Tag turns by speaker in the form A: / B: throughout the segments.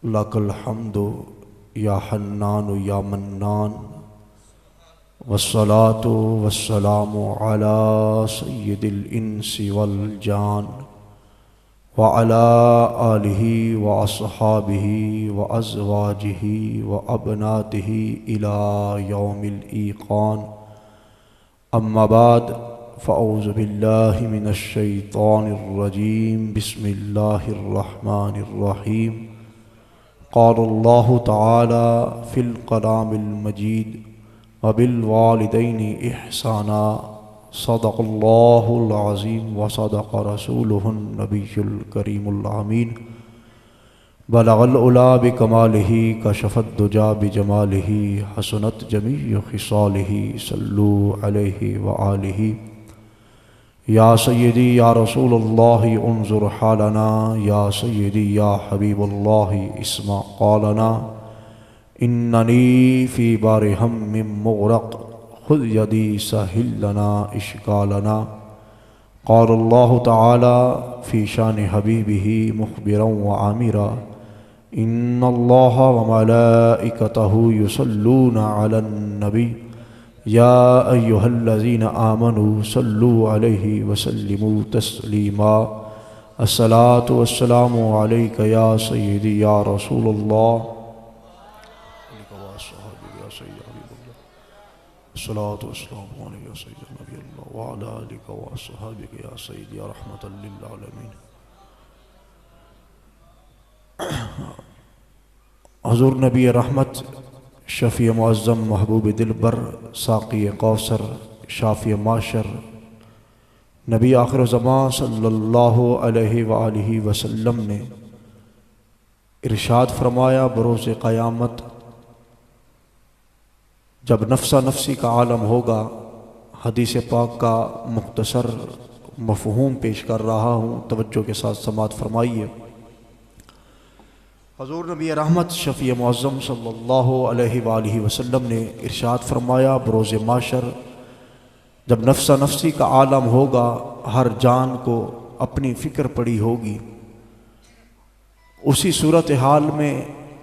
A: लकल हम्दु या हन्नानु या मन्नान वस्सलातु वस्सलामु अला सय्यिदिल इंसी वल जान व अला आलिहि व अस्हाबिहि व अज़वाजिहि व अबनातिहि इला यौमिल ईक़ान। अम्मा बाद फ़अऊज़ु बिल्लाहि मिनश शैतानिर रजीम। बिस्मिल्लाहिर रहमानिर रहीम। क़ालल्लाहु तआला फ़िल कलामिल मजीद व बिल वालिदैनि इहसाना। सदक़ल्लाहुल अज़ीम व सदक़ रसूलुहुन नबियुल करीमुल अमीन। बलगल उला बिकमालिही कशफ़द दुजा बिजमालिही हसनत जमीअ खिसालिही सल्लु अलैहि व आलिही। या सय्यदी या रसूलल्लाहि उन्ज़ुर हालना या सय्यदी या हबीबल्लाहि इस्मा क़ालना। इन्ननी फ़ी बारि हम्मिन मुग़रक़ खुद यदी सहिल लना इश्कालना। क़ालल्लाहु तआला फ़ी शानि हबीबिही मुख़बिरन व आमिरा। इन्नल्लाहा व मलाइकतहु युसल्लूना अलन नबी या अय्युहल्लज़ीना आमनू सल्लु अलैहि व सल्लिमू तस्लीमा। अस्सलातु वस्सलामु अलैका या सय्यदी या रसूलल्लाह अस्सलातु वस्सलामु अलैका या सय्यदी नबील्लाह व अला आलिका व अस्हाबिका या सय्यदी या रहमतल लिल आलमीन। हुज़ूर नबी रहमत शफ़ी मुअज़्ज़म महबूब दिलबर साक़ी कौसर शाफ़ी माशर नबी आखिर ज़मान सल्लल्लाहु अलैहि व आलिहि वसल्लम ने इरशाद फरमाया, बरोज़ क़यामत जब नफ्सा नफ्सी का आलम होगा। हदीस पाक का मुख्तसर मफ़हूम पेश कर रहा हूँ, तवज्जो के साथ समाअत फरमाइए। हज़ूर नबी रहमत शफ़ी मुअज़्ज़म सल्लल्लाहु अलैहि वालिहि वसल्लम ने इरशाद फरमाया, बरोज़ माशर जब नफ्सा नफ्सी का आलम होगा, हर जान को अपनी फ़िक्र पड़ी होगी। उसी सूरत हाल में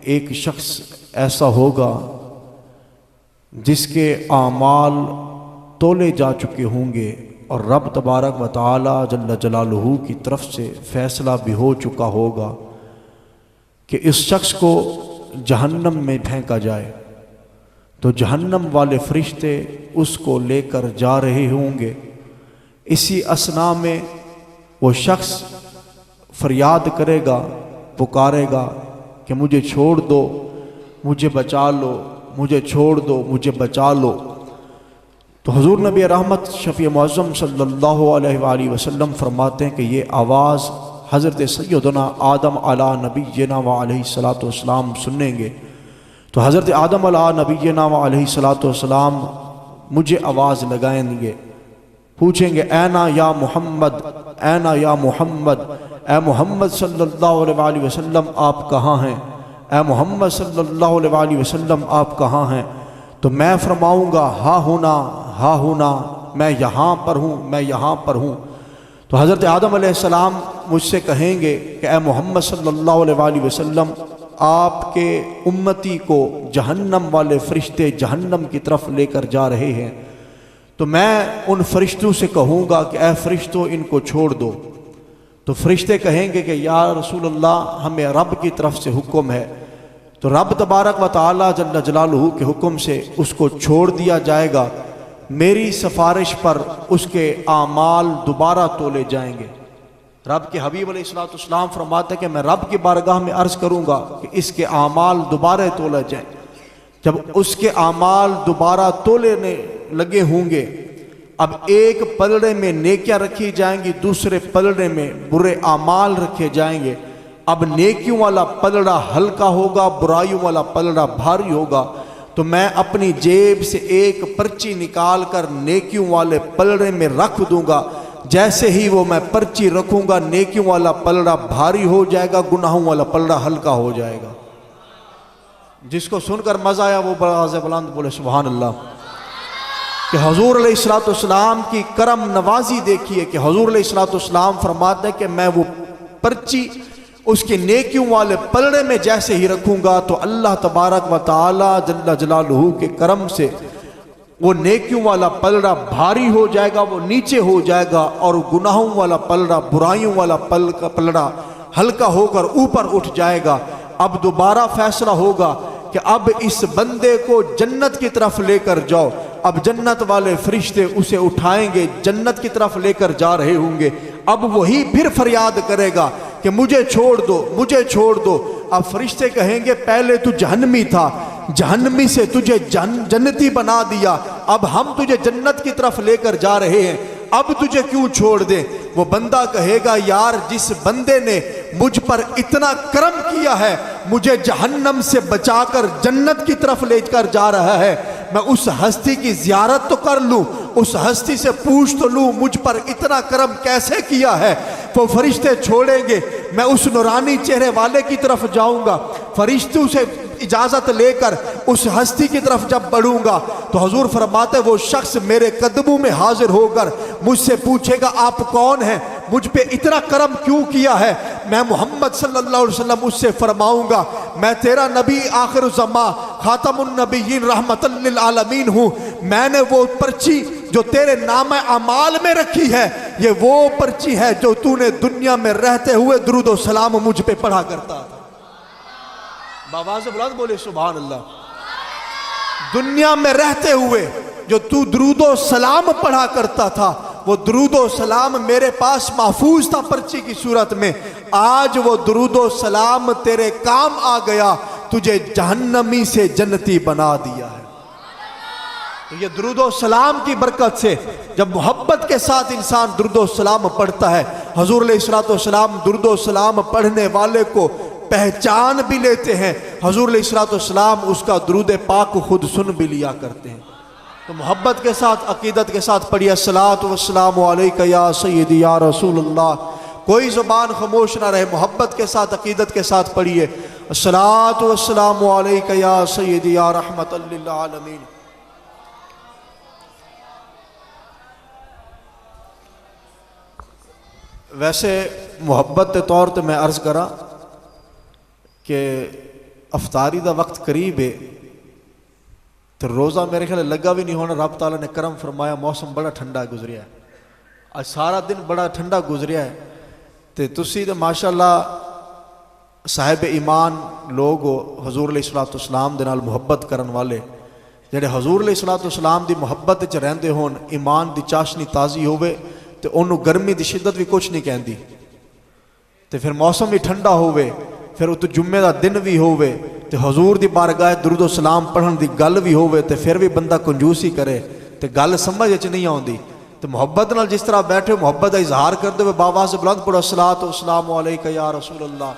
A: एक शख्स ऐसा होगा जिसके आमाल तोले जा चुके होंगे और रब तबारक व तआला जल्ल जलालुहू की तरफ से फ़ैसला भी हो चुका होगा कि इस शख्स को जहन्नम में फेंका जाए। तो जहन्नम वाले फरिश्ते उसको लेकर जा रहे होंगे। इसी असना में वो शख्स फरियाद करेगा, पुकारेगा कि मुझे छोड़ दो, मुझे बचा लो, मुझे छोड़ दो, मुझे बचा लो। तो हुज़ूर नबी रहमत शफ़ी मुअज़्ज़म सल्लल्लाहु अलैहि वसल्लम फरमाते हैं कि ये आवाज़ हज़रत सैयदना आदम अला नबीना व अलैहिस्सलातु वस्सलाम सुनेंगे। तो हज़रत आदम अला नबीना व अलैहिस्सलातु वस्सलाम मुझे आवाज़ लगाएंगे, पूछेंगे ऐना या मोहम्मद, ऐना या मोहम्मद, ए मोहम्मद सल्लल्लाहु अलैहि वसल्लम आप कहाँ हैं, ए मोहम्मद सल्लल्लाहु अलैहि वसल्लम आप कहाँ हैं। तो मैं फरमाऊँगा हा हुना, हा हुना, मैं यहाँ पर हूँ, मैं यहाँ पर हूँ। तो हज़रत आदम अलैहिस्सलाम मुझसे कहेंगे कि ए मोहम्मद सल्लल्लाहु अलैहि वसल्लम आपके उम्मती को जहन्नम वाले फ़रिश्ते जहन्नम की तरफ लेकर जा रहे हैं। तो मैं उन फ़रिश्तों से कहूँगा कि ए फ़रिश्तों इनको छोड़ दो। तो फ़रिश्ते कहेंगे कि या रसूलल्लाह हमें रब की तरफ से हुक्म है। तो रब तबारक व तआला जल्ल जलालुहू के हुक्म से उसको छोड़ दिया जाएगा। मेरी सिफारिश पर उसके आमाल दोबारा तोले जाएंगे। रब के हबीब अलैहिस्सलाम फरमाते हैं कि मैं रब की बारगाह में अर्ज़ करूँगा कि इसके आमाल दोबारा तोले जाएं। जब उसके आमाल दोबारा तोलेने लगे होंगे, अब एक पलड़े में नेकियां रखी जाएंगी, दूसरे पलड़े में बुरे आमाल रखे जाएंगे। अब नेकियों वाला पलड़ा हल्का होगा, बुराइयों वाला पलड़ा भारी होगा। तो मैं अपनी जेब से एक पर्ची निकाल कर नेकियों वाले पलड़े में रख दूंगा। जैसे ही वो मैं पर्ची रखूंगा, नेकियों वाला पलड़ा भारी हो जाएगा, गुनाहों वाला पलड़ा हल्का हो जाएगा। जिसको सुनकर मजा आया वो बड़ा बुलंद बोले सुभान अल्लाह। कि हुज़ूर अलैहिस्सलाम की करम नवाजी देखिए कि हुज़ूर अलैहिस्सलाम फरमाते हैं कि मैं वो पर्ची उसके नेकियों वाले पलड़े में जैसे ही रखूंगा तो अल्लाह तबारक व तआला जल्ल जलालुहू के करम से वो नेकियों वाला पलड़ा भारी हो जाएगा, वो नीचे हो जाएगा, और गुनाहों वाला पलड़ा, बुराइयों वाला पलड़ा हल्का होकर ऊपर उठ जाएगा। अब दोबारा फैसला होगा कि अब इस बंदे को जन्नत की तरफ लेकर जाओ। अब जन्नत वाले फरिश्ते उसे उठाएंगे, जन्नत की तरफ लेकर जा रहे होंगे। अब वही फिर फरियाद करेगा कि मुझे छोड़ दो, मुझे छोड़ दो। अब फरिश्ते कहेंगे पहले तू जहन्नमी था, जहन्नमी से तुझे जन्नती बना दिया, अब हम तुझे जन्नत की तरफ लेकर जा रहे हैं, अब तुझे क्यों छोड़ दें। वो बंदा कहेगा यार जिस बंदे ने मुझ पर इतना करम किया है, मुझे जहन्नम से बचाकर जन्नत की तरफ लेकर जा रहा है, मैं उस हस्ती की ज़ियारत तो कर लूं, उस हस्ती से पूछ तो लूं मुझ पर इतना करम कैसे किया है। वो फरिश्ते छोड़ेंगे, मैं उस नूरानी चेहरे वाले की तरफ जाऊंगा, फरिश्तों से इजाज़त लेकर उस हस्ती की तरफ जब बढ़ूंगा तो हुजूर फरमाते वो शख्स मेरे कदमों में हाजिर होकर मुझसे पूछेगा आप कौन हैं, मुझ पे इतना करम क्यों किया है। मैं मोहम्मद सल्लल्लाहु अलैहि वसल्लम उससे फरमाऊंगा मैं तेरा नबी आखिर ज़मा खातमुन नबिय्यीन रहमतल लिल आलमीन हूँ। मैंने वो पर्ची जो तेरे नाम अमाल में रखी है, ये वो पर्ची है जो तूने दुनिया में रहते हुए दुरूद व सलाम मुझ पे पढ़ा करता था। बाबा से बुलंद बोले सुभान अल्लाह। दुनिया में रहते हुए जो तू दुरूदो सलाम पढ़ा करता था, वो दुरूदो सलाम मेरे पास महफूज था पर्ची की सूरत में। आज वो दुरूदो सलाम तेरे काम आ गया, तुझे जहन्नमी से जन्नती बना दिया है। तो ये दुरूदो सलाम की बरकत से जब मोहब्बत के साथ इंसान दुरूदो सलाम पढ़ता है, हुजूर अलैहिस्सलातु वस्सलाम दुरूदो सलाम पढ़ने वाले को पहचान भी लेते हैं। हुजूर अलैहिस्सलातु वस्सलाम उसका दुरूद पाक को खुद सुन भी लिया करते हैं। तो मोहब्बत के साथ, अकीदत के साथ पढ़िए अस्सलातु वस्सलामु अलैका या सय्यदी या रसूलल्लाह। कोई ज़ुबान खामोश ना रहे, मोहब्बत के साथ, अकीदत के साथ पढ़िए अस्सलातु वस्सलामु अलैका या सय्यदी या रहमतल लिल आलमीन। वैसे मोहब्बत के तौर पर मैं अर्ज़ करा कि अफ्तारी का वक्त करीब है तो रोज़ा मेरे ख्याल लगा भी नहीं होना। रब ताला ने करम फरमाया, मौसम बड़ा ठंडा गुजरिया है, आज सारा दिन बड़ा ठंडा गुजरिया है। तो तुसी तो माशाअल्लाह साहिब ईमान लोग हो, हुजूर अलैहिस्सलातु वस्सलाम दे नाल मुहब्बत करन वाले, जेड़े हुजूर अलैहिस्सलातु वस्सलाम दी मुहब्बत च रहिंदे होन, ईमान दी चाशनी ताज़ी होवे तो उन्होंने गर्मी की शिद्दत भी कुछ नहीं कहती। तो फिर मौसम भी ठंडा होवे, फिर उत जुम्मे का दिन भी होवे, तो हजूर की बारगाह दुरूद व सलाम पढ़न की गल भी होवे, तो फिर भी बंदा कंजूसी करे तो गल समझ च नहीं आती। तो मुहब्बत नाल जिस तरह बैठे मुहब्बत का इजहार करते हुए बाबा से बुलंद पढ़ो अस्सलातु वस्सलामु अलैका या रसूल अल्लाह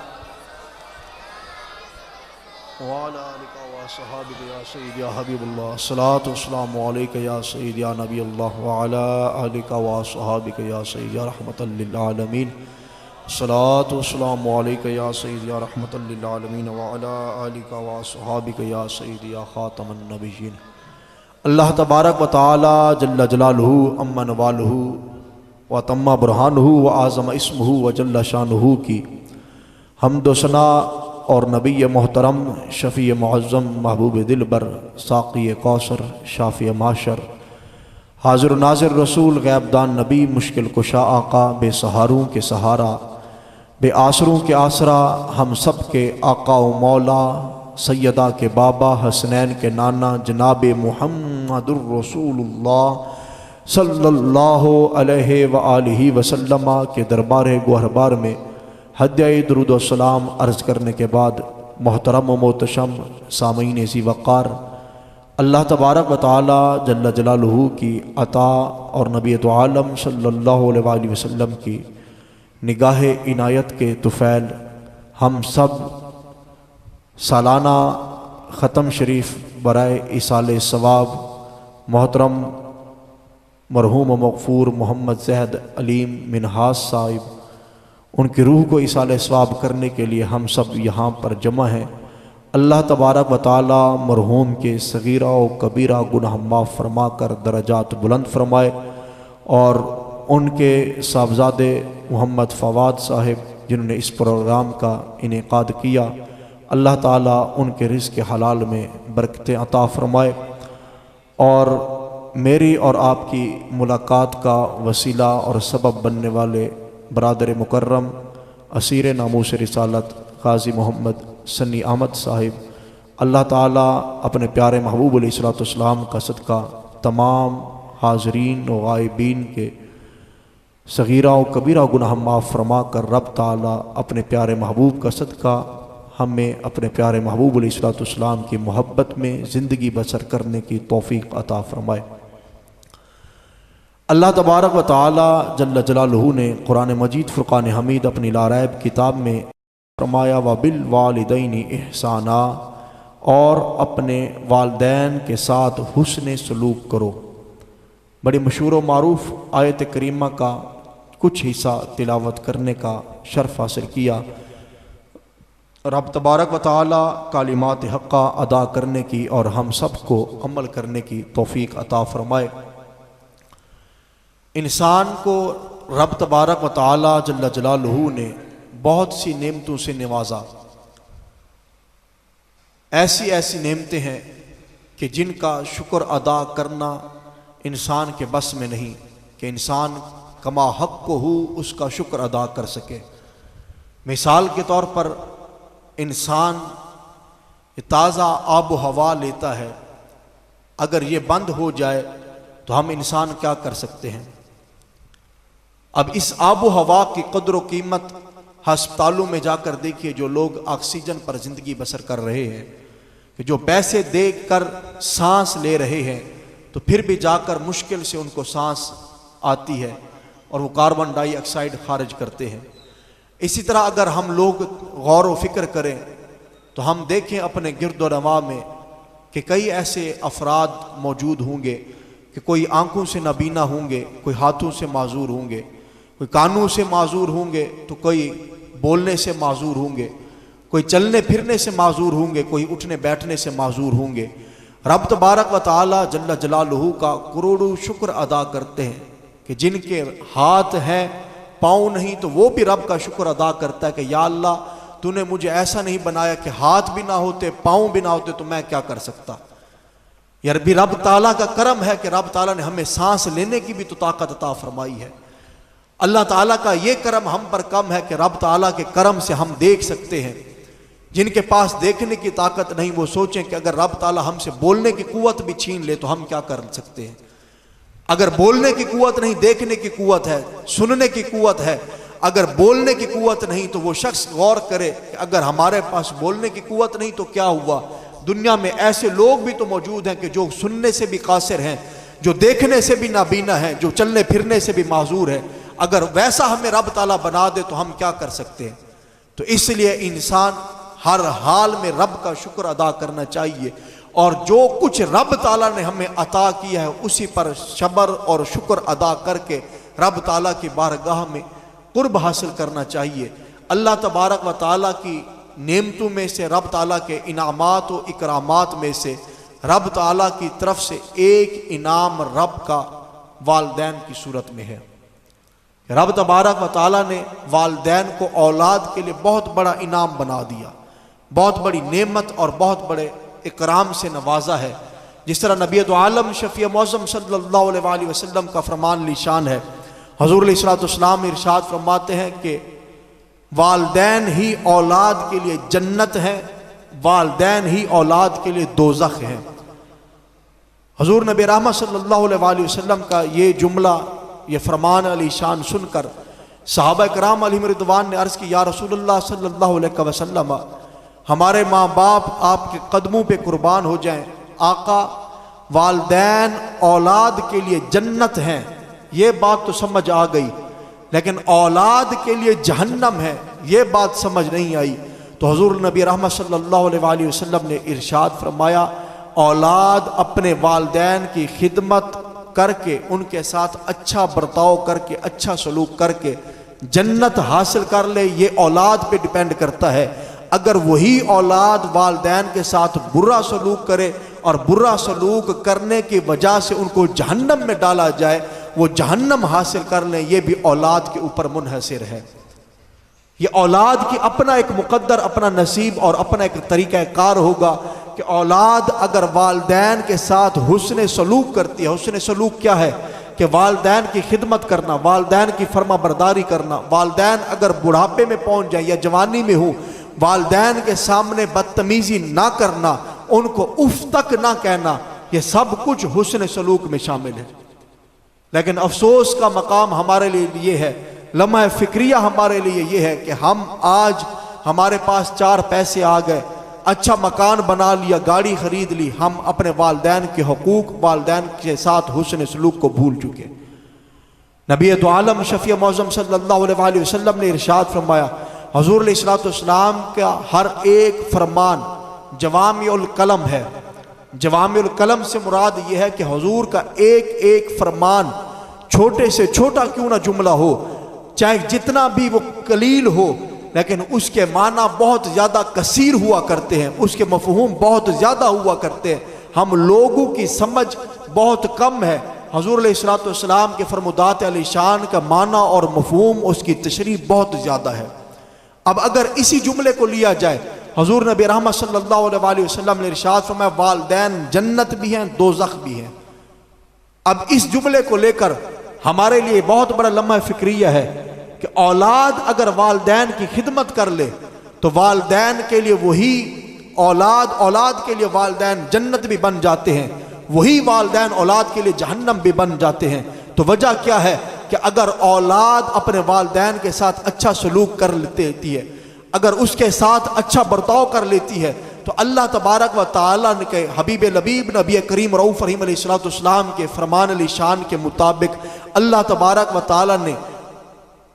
A: वाला आलिका व सहाबिका या सय्यदी या हबीबल्लाह। अस्सलातु वस्सलामु अलैका या सय्यदी या नबी अल्लाह वाला आलिका व सहाबिका या सय्यदी या रहमतल लिल आलमीन। अस्सलातु वस्सलामु अलैका या सय्यदी या रहमतल लिल आलमीन व अला आलिका व सहाबिका या सय्यदी या खातमुन नबिय्यीन। अल्लाह तबारक व तआला जल्ल जलालुहु अम्मा नवालुहु व तम्मा बुरहानुहु व आज़म इस्मुहु व जल्ल शानुहु की हम्द व सना और नबी मोहतरम शफ़ी मुअज़्ज़म महबूब दिलबर साक़ी कौसर शाफ़ी माशर हाज़िर नाज़िर रसूल ग़ैबदान नबी मुश्किल कुशा आका बेसहारों के सहारा बेआसरों के आसरा हम सब के आका व मौला सैयदा के बाबा हसनैन के नाना जनाब मुहम्मदुर रसूलुल्लाह सल्लल्लाहु अलैहि व आलिहि वसल्लम के दरबार गोहरबार में हद्य दुरूद व सलाम अर्ज़ करने के बाद मोहतरम व मोहतशम सामीन ज़ी वक़ार, अल्लाह तबारक व तआला जल्ल जलालुहु की अता और नबी दो आलम सल्लल्लाहु अलैहि वसल्लम की निगाह इनायत के तुफ़ैल हम सब सालाना ख़त्म शरीफ बराए इसाले सवाब मोहतरम मरहूम मग़फ़ूर मोहम्मद ज़हद अलीम मिनहास साहिब, उनकी रूह को इसाले सवाब करने के लिए हम सब यहाँ पर जमा हैं। अल्लाह तबारक व तआला मरहूम के सगीरा व कबीरा गुनाह माफ़ फरमा कर दरजात बुलंद फरमाए और उनके साहबजादे मोहम्मद फवाद साहिब जिन्होंने इस प्रोग्राम का इनेकाद किया। अल्लाह ताला उनके रिज़्क़ हलाल में बरकतें अता फरमाए और मेरी और आपकी मुलाकात का वसीला और सबब बनने वाले बरादर मुकर्रम असीर नामूस रिसालत गाज़ी मोहम्मद सन्नी अहमद साहिब अल्लाह ताला अपने प्यारे महबूब अलैहिस्सलाम का सदका तमाम हाज़रीन व गायबीन के सगीरा व कबीरा गुनाह माफ़ फरमा कर रब ताला अपने प्यारे महबूब का सदका हमें अपने प्यारे महबूब अलैहिस्सलाम की मोहब्बत में ज़िंदगी बसर करने की तौफ़ीक़ अता फ़रमाए। अल्लाह तबारक व तआला जल्ल जलालुहु ने कुरान मजीद फ़ुरक़ान हमीद अपनी लारैब किताब में फरमाया व बिल वालिदैनि इहसाना, और अपने वालदैन के साथ हुस्न सलूक करो। बड़ी मशहूर व मारूफ़ आयत करीमा का कुछ हिस्सा तिलावत करने का शर्फ हासिल किया। रब तबारक व तआला कालिमात हक़्क़ा अदा करने की और हम सब को अमल करने की तौफ़ीक़ अता फ़रमाए। इंसान को रब तबारक व तआला जल्ल जलालुहु ने बहुत सी नेमतों से नवाजा। ऐसी ऐसी नेमतें हैं कि जिनका शुक्र अदा करना इंसान के बस में नहीं कि इंसान कमा हक को हो उसका शुक्र अदा कर सके। मिसाल के तौर पर इंसान ताज़ा आब हवा लेता है, अगर ये बंद हो जाए तो हम इंसान क्या कर सकते हैं। अब इस आब हवा की कदर व कीमत हस्पतालों में जाकर देखिए, जो लोग ऑक्सीजन पर ज़िंदगी बसर कर रहे हैं, कि जो पैसे देकर सांस ले रहे हैं तो फिर भी जाकर मुश्किल से उनको सांस आती है और वो कार्बन डाइऑक्साइड खारिज करते हैं। इसी तरह अगर हम लोग गौर व फिक्र करें तो हम देखें अपने गिरद नवा में कि कई ऐसे अफराद मौजूद होंगे कि कोई आंखों से नाबीना होंगे, कोई हाथों से माजूर होंगे, कोई कानों से माजूर होंगे, तो कोई बोलने से माजूर होंगे, कोई चलने फिरने से माजूर होंगे, कोई उठने बैठने से माजूर होंगे। रब तबारक व तआला जल्ल जलालुहु का करोड़ों शुक्र अदा करते हैं कि जिनके हाथ हैं पाँव नहीं, तो वो भी रब का शुक्र अदा करता है कि या अल्लाह तूने मुझे ऐसा नहीं बनाया कि हाथ भी ना होते पाँव भी ना होते तो मैं क्या कर सकता। यार भी रब ताला का करम है कि रब ताला ने हमें सांस लेने की भी तो ताकत अता फरमाई है। अल्लाह ताला का ये करम हम पर कम है कि रब ताला के करम से हम देख सकते हैं। जिनके पास देखने की ताकत नहीं वो सोचें कि अगर रब ताला हमसे बोलने की कुव्वत भी छीन ले तो हम क्या कर सकते हैं। अगर बोलने की कुव्वत नहीं, देखने की कुव्वत है, सुनने की कुव्वत है, अगर बोलने की कुव्वत नहीं तो वो शख्स गौर करे कि अगर हमारे पास बोलने की कुव्वत नहीं तो क्या हुआ। दुनिया में ऐसे लोग भी तो मौजूद हैं कि जो सुनने से भी कासिर हैं, जो देखने से भी नाबीना हैं, जो चलने फिरने से भी माजूर है। अगर वैसा हमें रब ताला बना दे तो हम क्या कर सकते हैं। तो इसलिए इंसान हर हाल में रब का शुक्र अदा करना चाहिए और जो कुछ रब ताला ने हमें अता किया है उसी पर शबर और शुक्र अदा करके रब ताला की बारगाह में कुर्ब हासिल करना चाहिए। अल्लाह तबारक व ताला की नेमतों में से, रब ताला के इनामात व इकरामात में से रब ताला की तरफ से एक इनाम रब का वालदैन की सूरत में है। रब तबारक व ताला ने वालदैन को औलाद के लिए बहुत बड़ा इनाम बना दिया, बहुत बड़ी नेमत और बहुत बड़े इकराम से नवाजा है। जिस तरह नबी दो आलम शफी मौज़म सल्लल्लाहु अलैहि वसल्लम का फरमान लिशान है। हुज़ूर अलैहिस्सलाम इरशाद फरमाते हैं कि वालदैन ही औलाद के लिए जन्नत है, वालदैन ही औलाद के लिए दोज़ख है। हुज़ूर नबी रहमत सल्लल्लाहु अलैहि वसल्लम का ये जुमला, ये फरमान अलीशान सुनकर सहाबा किराम अलैहिम रिदवान ने अर्ज़ की, या रसूलल्लाह सल्लल्लाहु अलैहि वसल्लम, हमारे माँ बाप आपके कदमों पे कुर्बान हो जाएं। आका, वालदैन औलाद के लिए जन्नत हैं, ये बात तो समझ आ गई, लेकिन औलाद के लिए जहन्नम है ये बात समझ नहीं आई। तो हुज़ूर नबी रहमत सल्लल्लाहु अलैहि वसल्लम ने इरशाद फरमाया, औलाद अपने वालदैन की खिदमत करके, उनके साथ अच्छा बर्ताव करके, अच्छा सलूक करके जन्नत हासिल कर ले, ये औलाद पे डिपेंड करता है। अगर वही औलाद वालदैन के साथ बुरा सलूक करे और बुरा सलूक करने की वजह से उनको जहन्नम में डाला जाए, वो जहन्नम हासिल कर लें, ये भी औलाद के ऊपर मुनहसिर है। ये औलाद की अपना एक मुकद्दर, अपना नसीब और अपना एक तरीक़ा कार होगा कि औलाद अगर वालदैन के साथ हुस्न सलूक करती है। हुस्न सलूक क्या है कि वालदैन की खिदमत करना, वालदैन की फर्मा बरदारी करना। वालदैन अगर बुढ़ापे में पहुंच जाए या जवानी में हो, वालदैन के सामने बदतमीजी ना करना, उनको उफ तक ना कहना, ये सब कुछ हुस्न सलूक में शामिल है। लेकिन अफसोस का मकाम हमारे लिए ये है, लम्हा फिक्रिया हमारे लिए ये है कि हम आज हमारे पास 4 पैसे आ गए, अच्छा मकान बना लिया, गाड़ी खरीद ली, हम अपने वालदैन के हुकूक, वालदैन के साथ हुस्न सलूक को भूल चुके। नबी दो आलम शफी मौज़म सल्लल्लाहु अलैहि वसल्लम ने इरशाद फरमाया, हुज़ूर अलैहिस्सलाम का हर एक फरमान जवामिउल कलम है। जवामिउल कलम से मुराद यह है कि हुज़ूर का एक एक फरमान छोटे से छोटा क्यों ना जुमला हो, चाहे जितना भी वो कलील हो, लेकिन उसके माना बहुत ज़्यादा कसीर हुआ करते हैं, उसके मफ़हूम बहुत ज़्यादा हुआ करते हैं। हम लोगों की समझ बहुत कम है। हुज़ूर अलैहिस्सलाम के फरमुदात अलीशान का माना और मफ़हूम, उसकी तशरीह बहुत ज़्यादा है। अब अगर इसी जुमले को लिया जाए, हुज़ूर नबी रहमत सल्लल्लाहु अलैहि वसल्लम ने इरशाद फरमाया, वालदैन जन्नत भी हैं, दोज़ख भी हैं। अब इस जुमले को लेकर हमारे लिए बहुत बड़ा लम्हा फिक्रिया है कि औलाद अगर वालदैन की खिदमत कर ले तो वालदैन के लिए वही औलाद के लिए वालदैन जन्नत भी बन जाते हैं, वही वालदैन औलाद के लिए जहन्नम भी बन जाते हैं। तो वजह क्या है कि अगर औलाद अपने वालदैन के साथ अच्छा सलूक कर लेती है, अगर उसके साथ अच्छा बर्ताव कर लेती है, तो अल्लाह तबारक व तआला के हबीब लबीब नबी करीम रऊफ़ रहीम अलैहिस्सलाम के फरमान अली शान के मुताबिक अल्लाह तबारक व तआला ने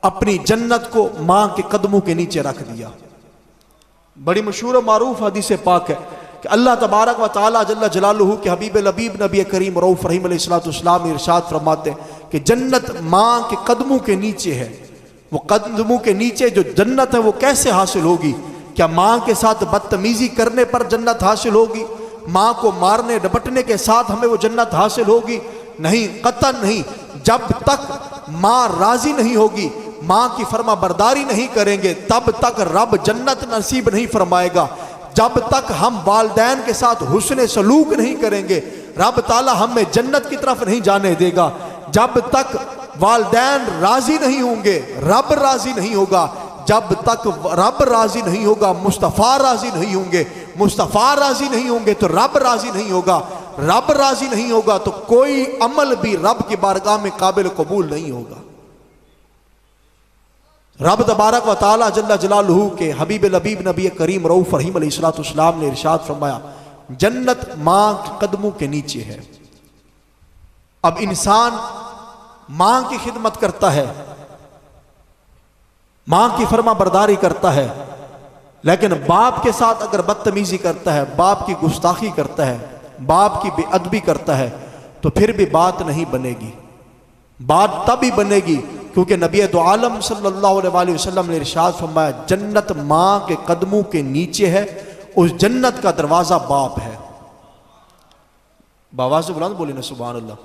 A: अपनी जन्नत को माँ के कदमों के नीचे रख दिया। बड़ी मशहूर मारूफ हदीस पाक है कि अल्लाह तबारक व तआला जल्ल जलालुहु के हबीब लबीब नबी करीम रऊफ़ रहीम अलैहिस्सलाम ने इरशाद फरमाते कि जन्नत माँ के कदमों के नीचे है। वो कदमों के नीचे जो जन्नत है वो कैसे हासिल होगी? क्या माँ के साथ बदतमीजी करने पर जन्नत हासिल होगी? माँ को मारने डपटने के साथ हमें वो जन्नत हासिल होगी? नहीं, कतन नहीं। जब तक माँ राजी नहीं होगी, माँ की फर्मा बरदारी नहीं करेंगे, तब तक रब जन्नत नसीब नहीं फरमाएगा। जब तक हम वालदैन के साथ हुस्न सलूक नहीं करेंगे, रब ताला हमें जन्नत की तरफ नहीं जाने देगा। जब तक वालदैन राजी नहीं होंगे, रब राजी नहीं होगा। जब तक रब राजी नहीं होगा, मुस्तफ़ा राजी नहीं होंगे। मुस्तफ़ा राजी नहीं होंगे तो रब राजी नहीं होगा। रब राजी नहीं होगा तो कोई अमल भी रब की बारगाह में काबिल कबूल नहीं होगा। रब तबारक व तआला जल्ल जलालुहु के हबीब लबीब नबी करीम रऊफ़ रहीम अलैहिस्सलाम ने इरशाद फरमाया, जन्नत माँ के कदमों के नीचे है। अब इंसान माँ की खिदमत करता है, माँ की फर्मा बरदारी करता है, लेकिन बाप के साथ अगर बदतमीजी करता है, बाप की गुस्ताखी करता है, बाप की बेअदबी करता है, तो फिर भी बात नहीं बनेगी। बात तभी बनेगी क्योंकि नबी दो आलम सल्लल्लाहु अलैहि वसल्लम ने इरशाद फरमाया, जन्नत माँ के कदमों के नीचे है, उस जन्नत का दरवाजा बाप है। बाबा से बुलंद बोले ना सुभान अल्लाह,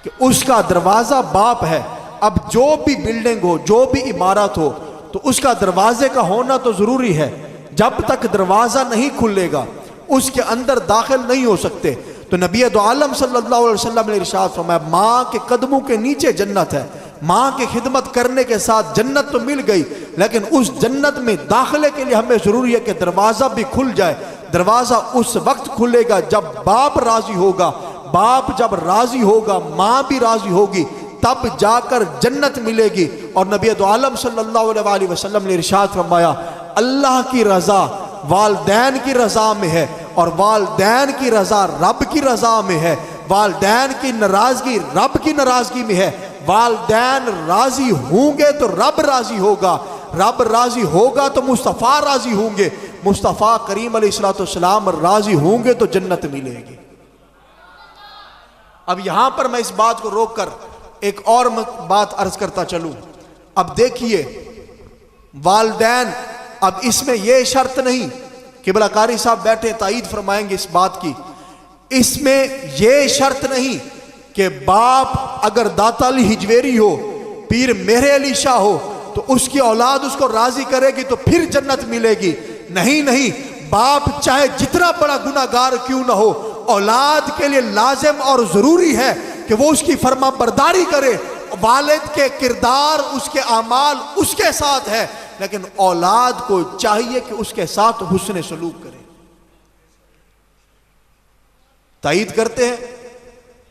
A: कि उसका दरवाजा बाप है। अब जो भी बिल्डिंग हो, जो भी इमारत हो, तो उसका दरवाजे का होना तो जरूरी है। जब तक दरवाजा नहीं खुलेगा उसके अंदर दाखिल नहीं हो सकते। तो नबी दो आलम सल्लल्लाहु अलैहि वसल्लम ने इरशाद फरमाया, माँ के कदमों के नीचे जन्नत है। माँ की खिदमत करने के साथ जन्नत तो मिल गई, लेकिन उस जन्नत में दाखिले के लिए हमें जरूरी है कि दरवाजा भी खुल जाए। दरवाजा उस वक्त खुलेगा जब बाप राजी होगा। बाप जब राजी होगा, माँ भी राजी होगी, तब जाकर जन्नत मिलेगी। और नबी दो आलम सल्लल्लाहु अलैहि वसल्लम ने इरशाद फरमाया, अल्लाह की रजा वालदैन की रजा में है और वालदैन की रजा रब की रजा में है। वालदैन की नाराजगी रब की नाराजगी में है। वालदैन राजी होंगे तो रब राजी होगा, रब राजी होगा तो मुस्तफ़ा राजी होंगे, मुस्तफ़ा करीम अलैहिस्सलाम राजी होंगे तो जन्नत मिलेगी। अब यहां पर मैं इस बात को रोककर एक और बात अर्ज करता चलूं। अब देखिए, वालदैन, अब इसमें यह शर्त नहीं, किबला कारी साहब बैठे ताईद फरमाएंगे इस बात की, इसमें यह शर्त नहीं कि बाप अगर दाता अली हिजवेरी हो, पीर मेहरे अली शाह हो, तो उसकी औलाद उसको राजी करेगी तो फिर जन्नत मिलेगी। नहीं नहीं, बाप चाहे जितना बड़ा गुनाहगार क्यों ना हो, औलाद के लिए लाजिम और जरूरी है कि वो उसकी फर्मा बरदारी करे। वालिद के किरदार, उसके अमाल उसके साथ है, लेकिन औलाद को चाहिए कि उसके साथ हुस्न सलूक करे। ताईद करते हैं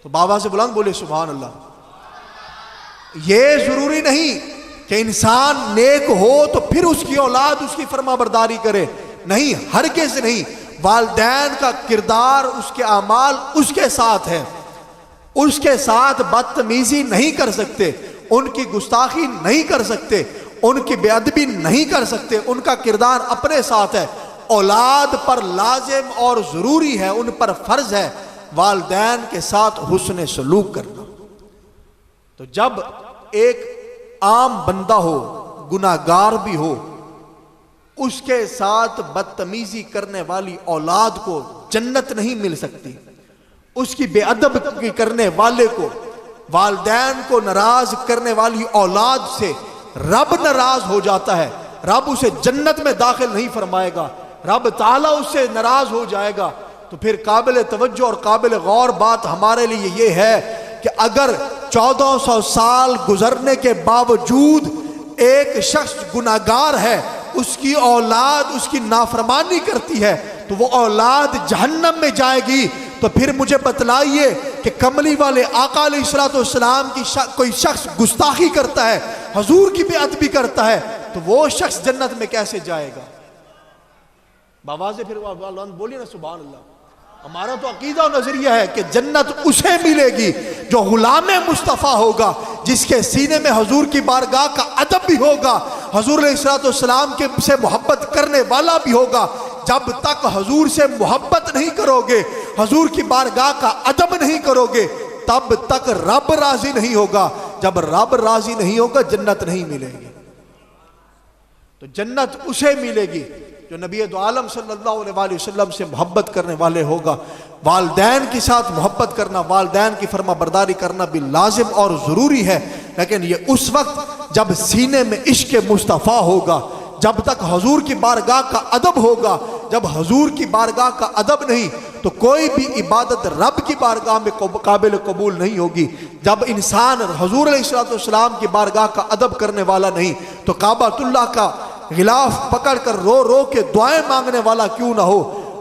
A: तो बाबा से बुलंद बोले सुभान अल्लाह। ये जरूरी नहीं कि इंसान नेक हो तो फिर उसकी औलाद उसकी फर्मा बरदारी करे, नहीं, हरगिज़ नहीं। वालिदैन का किरदार, उसके अमाल उसके साथ है, उसके साथ बदतमीजी नहीं कर सकते, उनकी गुस्ताखी नहीं कर सकते, उनकी बेअदबी नहीं कर सकते, उनका किरदार अपने साथ है। औलाद पर लाजिम और जरूरी है, उन पर फर्ज है वालिदैन के साथ हुस्न सलूक करना। तो जब एक आम बंदा हो, गुनाहगार भी हो, उसके साथ बदतमीजी करने वाली औलाद को जन्नत नहीं मिल सकती। उसकी बेअदब करने वाले को, वालिदैन को नाराज करने वाली औलाद से रब नाराज हो जाता है। रब उसे जन्नत में दाखिल नहीं फरमाएगा, रब ताला उससे नाराज हो जाएगा। तो फिर काबिल तवज्जो और काबिल गौर बात हमारे लिए ये है कि अगर 1400 साल गुजरने के बावजूद एक शख्स गुनाहगार है, उसकी औलाद उसकी नाफरमानी करती है, तो वो औलाद जहन्नम में जाएगी। तो फिर मुझे बतलाइए कि कमली वाले आका अलैहिस्सलाम की कोई शख्स गुस्ताखी करता है, हजूर की बेअदबी करता है, तो वो शख्स जन्नत में कैसे जाएगा? बाबा से फिर बोलिए ना सुभान अल्लाह। हमारा तो अकीदा और नजरिया है कि जन्नत उसे मिलेगी जो गुलामे मुस्तफ़ा होगा, जिसके सीने में हजूर की बारगाह का अदब भी होगा, हजूर अलैहिस्सलाम के से मोहब्बत करने वाला भी होगा। जब तक हजूर से मोहब्बत नहीं करोगे, हजूर की बारगाह का अदब नहीं करोगे, तब तक रब राजी नहीं होगा। जब रब राजी नहीं होगा, जन्नत नहीं मिलेगी। तो जन्नत उसे मिलेगी जो नबी दो आलम सल्लल्लाहु अलैहि वसल्लम से मोहब्बत करने वाले होगा। वालिदैन के साथ मोहब्बत करना, वालिदैन की फर्मा बरदारी करना भी लाजिम और ज़रूरी है, लेकिन ये उस वक्त जब सीने में इश्क मुस्तफ़ा होगा, जब तक हजूर की बारगाह का अदब होगा। जब हजूर की बारगाह का अदब नहीं तो कोई भी इबादत रब की बारगाह में काबिल कबूल नहीं होगी। जब इंसान हजूर अलैहिस्सलाम की बारगाह का अदब करने वाला नहीं, तो काबातुल्लाह का गिलाफ पकड़ कर रो रो के दुआएं मांगने वाला क्यों ना हो,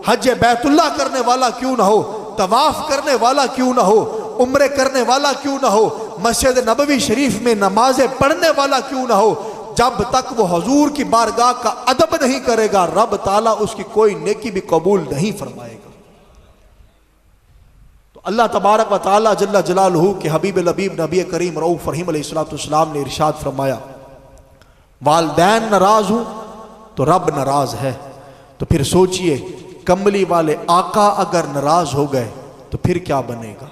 A: हज बैतुल्लाह करने वाला क्यों ना हो, तवाफ करने वाला क्यों ना हो, उम्रे करने वाला क्यों ना हो, मस्जिद नबवी शरीफ में नमाजें पढ़ने वाला क्यों ना हो, जब तक वो हजूर की बारगाह का अदब नहीं करेगा, रब ताला उसकी कोई नेकी भी कबूल नहीं फरमाएगा। तो अल्लाह तबारक व ताला जल्ला जलालहू के हबीब लबीब नबी करीम रऊफ रहीम अलैहिस्सलाम ने इरशाद फरमाया, वालिदैन नाराज हूं तो रब नाराज है। तो फिर सोचिए, कमली वाले आका अगर नाराज हो गए तो फिर क्या बनेगा?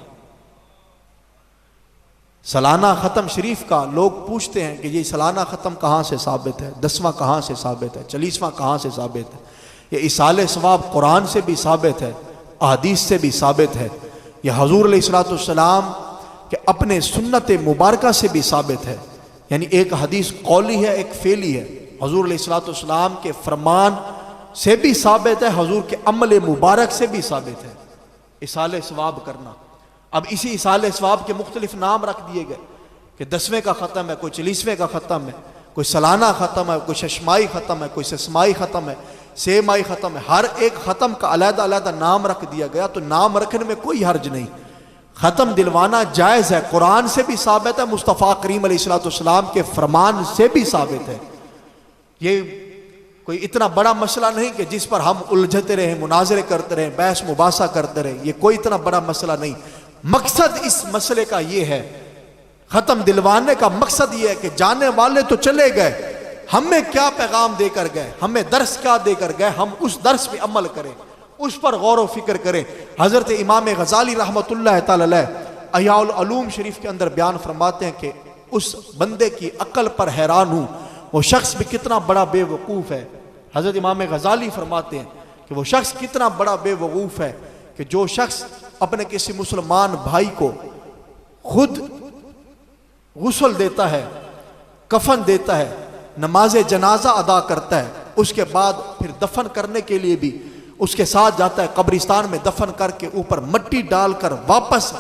A: सालाना ख़त्म शरीफ का लोग पूछते हैं कि ये सालाना ख़त्म कहाँ से साबित है, 10वां कहाँ से साबित है, 40वां कहाँ से साबित है? ये इसाले सवाब कुरान से भी साबित है, अहदीस से भी साबित है, यह हजूर अलैहिस्सलाम के अपने सुन्नत मुबारका से भी साबित है। यानी एक हदीस कौली है, एक फेली है। हजूर अलैहिस्सलाम के फरमान से भी साबित है, हजूर के अमल मुबारक से भी साबित है इसाले सवाब करना। अब इसी इसाले सवाब के मुख्तलिफ नाम रख दिए गए कि 10वें का ख़त्म है, कोई 40वें का ख़त्म है, कोई सालाना ख़त्म है, कोई शशमाई ख़त्म है, कोई ससमाई ख़त्म है, सेमाई ख़त्म है। हर एक ख़त्म का अलग अलग नाम रख दिया गया। तो नाम रखने में कोई हर्ज नहीं, ख़त्म दिलवाना जायज़ है, कुरान से भी साबित है, मुस्तफ़ा करीम अलैहिस्सलाम के फरमान से भी साबित है। ये कोई इतना बड़ा मसला नहीं कि जिस पर हम उलझते रहें, मुनाजरे करते रहें, बहस मुबासा करते रहें। ये कोई इतना बड़ा मसला नहीं। मकसद इस मसले का ये है, ख़त्म दिलवाने का मकसद ये है कि जाने वाले तो चले गए, हमें क्या पैगाम देकर गए, हमें दर्स क्या देकर गए, हम उस दर्स पे अमल करें, उस पर गौर व फिक्र करें। हज़रत इमाम गज़ाली रहमतुल्लाह तआला अलैह अहयाउल उलूम शरीफ के अंदर बयान फरमाते हैं कि उस बंदे की अक्ल पर हैरान हूँ, वो शख्स भी कितना बड़ा बेवकूफ़ है। हज़रत इमाम गज़ाली फरमाते हैं कि वो शख्स कितना बड़ा बेवकूफ़ है कि जो शख्स अपने किसी मुसलमान भाई को खुद गुस्ल देता है, कफन देता है, नमाज जनाजा अदा करता है, उसके बाद फिर दफन करने के लिए भी उसके साथ जाता है, कब्रिस्तान में दफन करके ऊपर मिट्टी डालकर वापस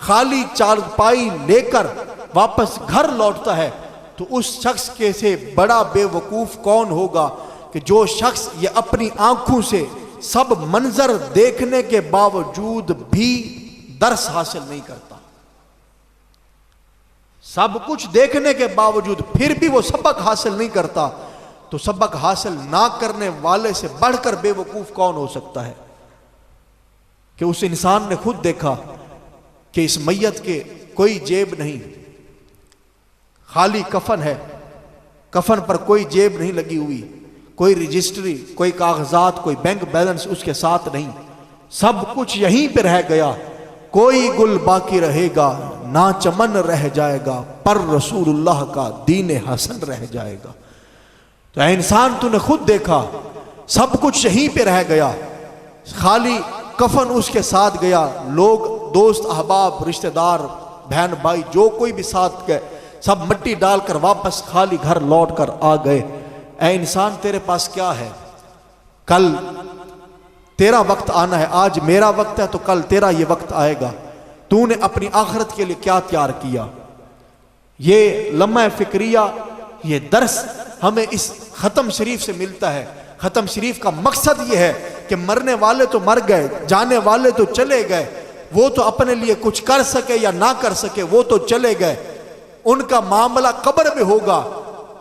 A: खाली चारपाई लेकर वापस घर लौटता है, तो उस शख्स के से बड़ा बेवकूफ कौन होगा कि जो शख्स ये अपनी आंखों से सब मंजर देखने के बावजूद भी दर्स हासिल नहीं करता। सब कुछ देखने के बावजूद फिर भी वो सबक हासिल नहीं करता, तो सबक हासिल ना करने वाले से बढ़कर बेवकूफ कौन हो सकता है। कि उस इंसान ने खुद देखा कि इस मैयत के कोई जेब नहीं, खाली कफन है, कफन पर कोई जेब नहीं लगी हुई, कोई रजिस्ट्री, कोई कागजात, कोई बैंक बैलेंस उसके साथ नहीं, सब कुछ यहीं पे रह गया। कोई गुल बाकी रहेगा ना चमन रह जाएगा, पर रसूलुल्लाह का दीन हसन रह जाएगा। तो ऐ इंसान तूने खुद देखा सब कुछ यहीं पे रह गया, खाली कफन उसके साथ गया, लोग दोस्त अहबाब रिश्तेदार बहन भाई जो कोई भी साथ गए सब मिट्टी डालकर वापस खाली घर लौट कर आ गए। ऐ इंसान तेरे पास क्या है? कल तेरा वक्त आना है, आज मेरा वक्त है तो कल तेरा ये वक्त आएगा। तूने अपनी आखिरत के लिए क्या तैयार किया? ये लम्हा फिक्रिया, ये दर्स हमें इस ख़त्म शरीफ से मिलता है। ख़त्म शरीफ का मकसद ये है कि मरने वाले तो मर गए, जाने वाले तो चले गए, वो तो अपने लिए कुछ कर सके या ना कर सके वो तो चले गए, उनका मामला कब्र में होगा।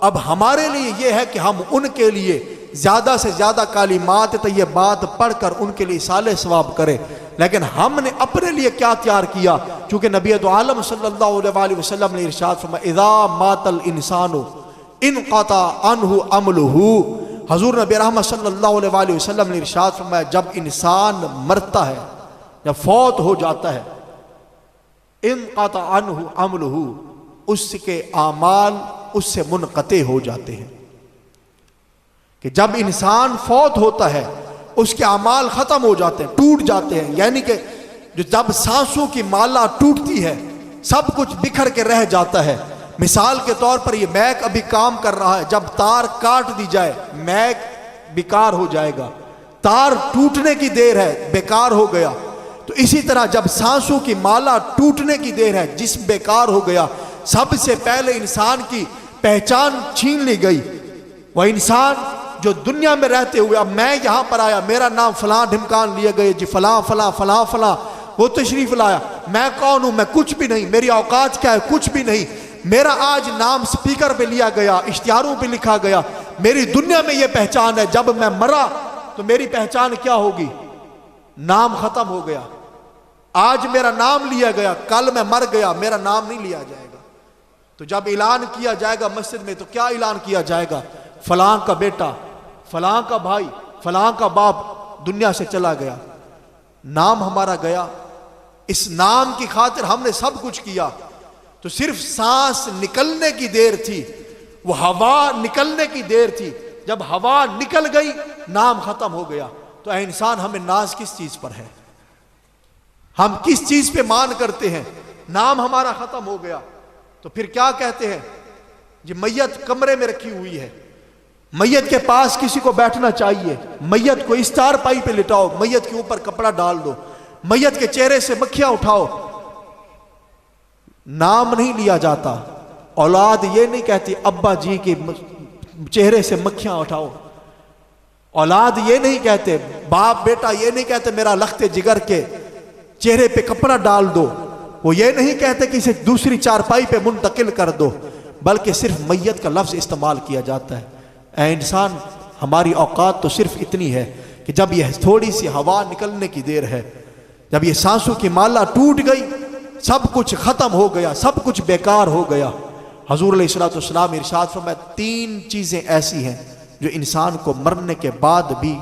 A: अब हमारे लिए यह है कि हम उनके लिए ज्यादा से ज्यादा कालिमात तय्यबात पढ़कर उनके लिए साले सवाब करें। लेकिन हमने अपने लिए क्या तैयार किया? चूंकि नबी तो आलम सल्लल्लाहु अलैहि वसल्लम ने इरशाद फरमाया, इज़ा मातल इंसानु इनक़ता अन्हु अमलुहु। हुज़ूर नबी रहमत सल्लल्लाहु अलैहि वसल्लम ने इरशाद फरमाया, जब इंसान मरता है, जब फौत हो जाता है, इनक़ता अन्हु अमलुहु, उसके आमाल उससे मुनक़ते हो जाते हैं। कि जब इंसान फौत होता है उसके अमाल खत्म हो जाते हैं, टूट जाते हैं। यानी कि जो जब सांसों की माला टूटती है सब कुछ बिखर के रह जाता है। मिसाल के तौर पर ये मैक अभी काम कर रहा है, जब तार काट दी जाए मैक बेकार हो जाएगा, तार टूटने की देर है, बेकार हो गया। तो इसी तरह जब सांसों की माला टूटने की देर है, जिस्म बेकार हो गया, सबसे पहले इंसान की पहचान छीन ली गई। वह इंसान जो दुनिया में रहते हुए, अब मैं यहां पर आया, मेरा नाम फलां ढिमकान लिए गए जी, फलां फलां फलां फलां वो तशरीफ लाया, मैं कौन हूं? मैं कुछ भी नहीं, मेरी औकात क्या है? कुछ भी नहीं। मेरा आज नाम स्पीकर पे लिया गया, इश्तिहारों पे लिखा गया, मेरी दुनिया में यह पहचान है। जब मैं मरा तो मेरी पहचान क्या होगी? नाम खत्म हो गया। आज मेरा नाम लिया गया, कल मैं मर गया, मेरा नाम नहीं लिया जाएगा। तो जब ऐलान किया जाएगा मस्जिद में, तो क्या ऐलान किया जाएगा? फलां का बेटा, फलां का भाई, फलां का बाप दुनिया से चला गया, नाम हमारा गया। इस नाम की खातिर हमने सब कुछ किया। तो सिर्फ सांस निकलने की देर थी, वो हवा निकलने की देर थी। जब हवा निकल गई नाम खत्म हो गया। तो ऐ इंसान, हमें नाज किस चीज पर है? हम किस चीज पे मान करते हैं? नाम हमारा खत्म हो गया। तो फिर क्या कहते हैं जी, मैयत कमरे में रखी हुई है, मैयत के पास किसी को बैठना चाहिए, मैयत को इस चारपाई पे लिटाओ, मैयत के ऊपर कपड़ा डाल दो, मैयत के चेहरे से मक्खियां उठाओ। नाम नहीं लिया जाता। औलाद ये नहीं कहती अब्बा जी के चेहरे से मक्खियां उठाओ। औलाद ये नहीं कहते, बाप बेटा ये नहीं कहते मेरा लख्ते जिगर के चेहरे पे कपड़ा डाल दो। वो ये नहीं कहते कि इसे दूसरी चारपाई पे मुंतकिल कर दो, बल्कि सिर्फ मैयत का लफ्ज इस्तेमाल किया जाता है। ऐ इंसान, हमारी औकात तो सिर्फ इतनी है कि जब यह थोड़ी सी हवा निकलने की देर है, जब ये सांसों की माला टूट गई, सब कुछ खत्म हो गया, सब कुछ बेकार हो गया। हुजूर अलैहिस्सलातु वस्सलाम इरशाद फरमाया, 3 चीजें ऐसी हैं जो इंसान को मरने के बाद भी